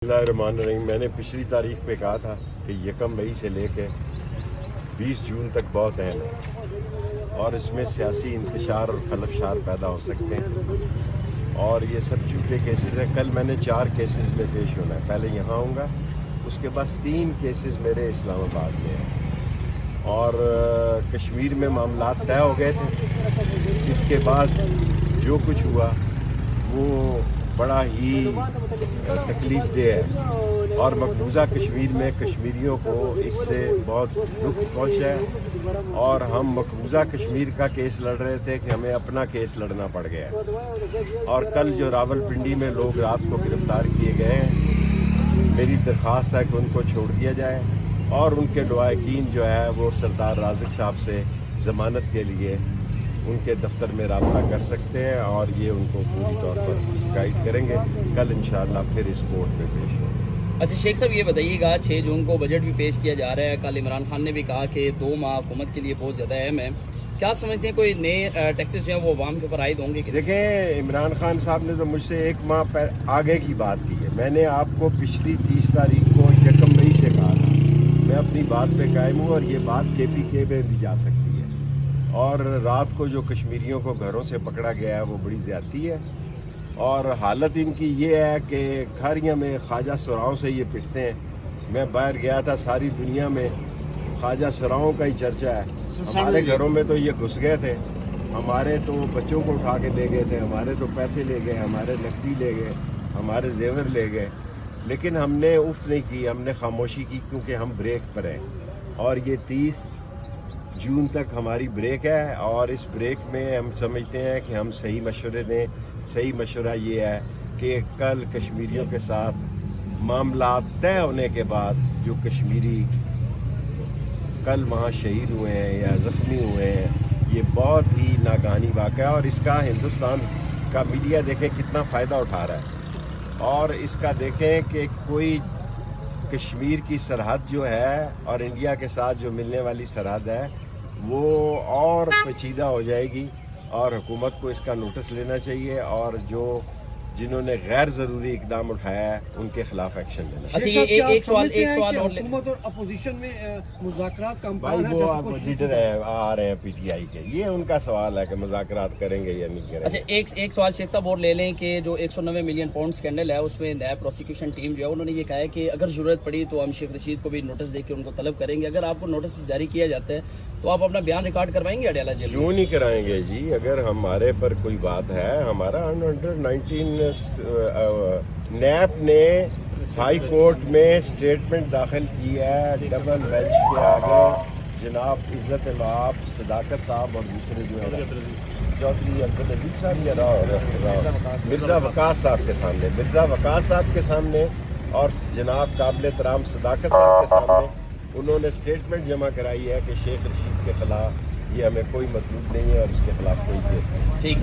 बिस्मिल्लाहिर्रहमानिर्रहीम। मैंने पिछली तारीख पे कहा था कि 1 मई से लेके 20 जून तक बहुत अहम है और इसमें सियासी इंतशार और खलफशार पैदा हो सकते हैं और ये सब झूठे केसेस हैं। कल मैंने 4 केसेस में पेश होना है। पहले यहाँ आऊँगा, उसके बाद 3 केसेस मेरे इस्लामाबाद में हैं और कश्मीर में मामला तय हो गए थे। इसके बाद जो कुछ हुआ वो बड़ा ही तकलीफ दे है और मकबूजा कश्मीर में कश्मीरियों को इससे बहुत दुख पहुँचा है और हम मकबूजा कश्मीर का केस लड़ रहे थे कि हमें अपना केस लड़ना पड़ गया। और कल जो रावलपिंडी में लोग रात को गिरफ्तार किए गए हैं, मेरी दरख्वास्त है कि उनको छोड़ दिया जाए और उनके लवाकिन जो है वो सरदार राज़िक साहब से ज़मानत के लिए उनके दफ्तर में रब्ता कर सकते हैं और ये उनको पूरी तौर पर गाइड करेंगे। कल इंशाअल्लाह फिर इस कोर्ट में पेश होंगे। अच्छा शेख साहब, ये बताइएगा 6 जून को बजट भी पेश किया जा रहा है। कल इमरान खान ने भी कहा कि 2 माह हुकूमत के लिए बहुत ज़्यादा अहम है। क्या समझते हैं कोई नए टैक्सेस जो हैं वो अवाम के ऊपर आयद होंगे? देखें, इमरान खान साहब ने तो मुझसे 1 माह आगे की बात की है। मैंने आपको पिछली 30 तारीख को 1 मई से कहा था। मैं अपनी बात पे कायम हूँ और ये बात KPK में भी जा सकती है। और रात को जो कश्मीरियों को घरों से पकड़ा गया है वो बड़ी ज़्यादती है और हालत इनकी ये है कि खारियाँ में ख्वाजा सुराओं से ये पिटते हैं। मैं बाहर गया था, सारी दुनिया में ख्वाजा सुराओं का ही चर्चा है। हमारे घरों में तो ये घुस गए थे, हमारे तो बच्चों को उठा के ले गए थे, हमारे तो पैसे ले गए, हमारे नकदी ले गए, हमारे जेवर ले गए, लेकिन हमने उफ नहीं की, हमने खामोशी की क्योंकि हम ब्रेक पर हैं। और ये 30 जून तक हमारी ब्रेक है और इस ब्रेक में हम समझते हैं कि हम सही मशवरे दें। सही मशवरा ये है कि कल कश्मीरियों के साथ मामला तय होने के बाद जो कश्मीरी कल वहाँ शहीद हुए हैं या ज़ख्मी हुए हैं, ये बहुत ही नागहानी वाक़या है और इसका हिंदुस्तान का मीडिया देखें कितना फ़ायदा उठा रहा है। और इसका देखें कि कोई कश्मीर की सरहद जो है और इंडिया के साथ जो मिलने वाली सरहद है वो और पेचीदा हो जाएगी और हुकूमत को इसका नोटिस लेना चाहिए और जिन्होंने गैर ज़रूरी इकदाम उठाया है उनके खिलाफ एक्शन लेना चाहिए। अच्छा, ये एक सवाल और हुकूमत और अपोजिशन में मुज़ाकरात का भाई वो अपोजिटर है, आ रहे हैं PTI के, ये उनका सवाल है कि मुज़ाकरात करेंगे या नहीं करेंगे। अच्छा, एक सवाल शेख साहब और ले लें कि जो 190 मिलियन पाउंड स्कैंडल है उसमें नया प्रोसिक्यूशन टीम जो है उन्होंने ये कहा है कि अगर ज़रूरत पड़ी तो हम शेख रशीद को भी नोटिस दे के उनको तलब करेंगे। अगर आपको नोटिस जारी किया जाता है तो आप अपना बयान रिकॉर्ड करवाएंगे अडयाला जेल में? क्यों नहीं कराएंगे जी। अगर हमारे पर कोई बात है, हमारा अंडर 19 नैप ने हाई कोर्ट में स्टेटमेंट दाखिल की है डबल बेंच के आगे। जनाब इज़्ज़त इमाम सदाकत साहब और दूसरे जो है चौधरी अब्दुल अजीज साहब या मिर्ज़ा वकास साहब के सामने, मिर्ज़ा वकास साहब के सामने और जनाब काबिल एहतराम सदाकत साहब के सामने उन्होंने स्टेटमेंट जमा कराई है कि शेख रशीद के ख़िलाफ़ ये हमें कोई मतलूब नहीं है और उसके ख़िलाफ़ कोई केस नहीं। ठीक।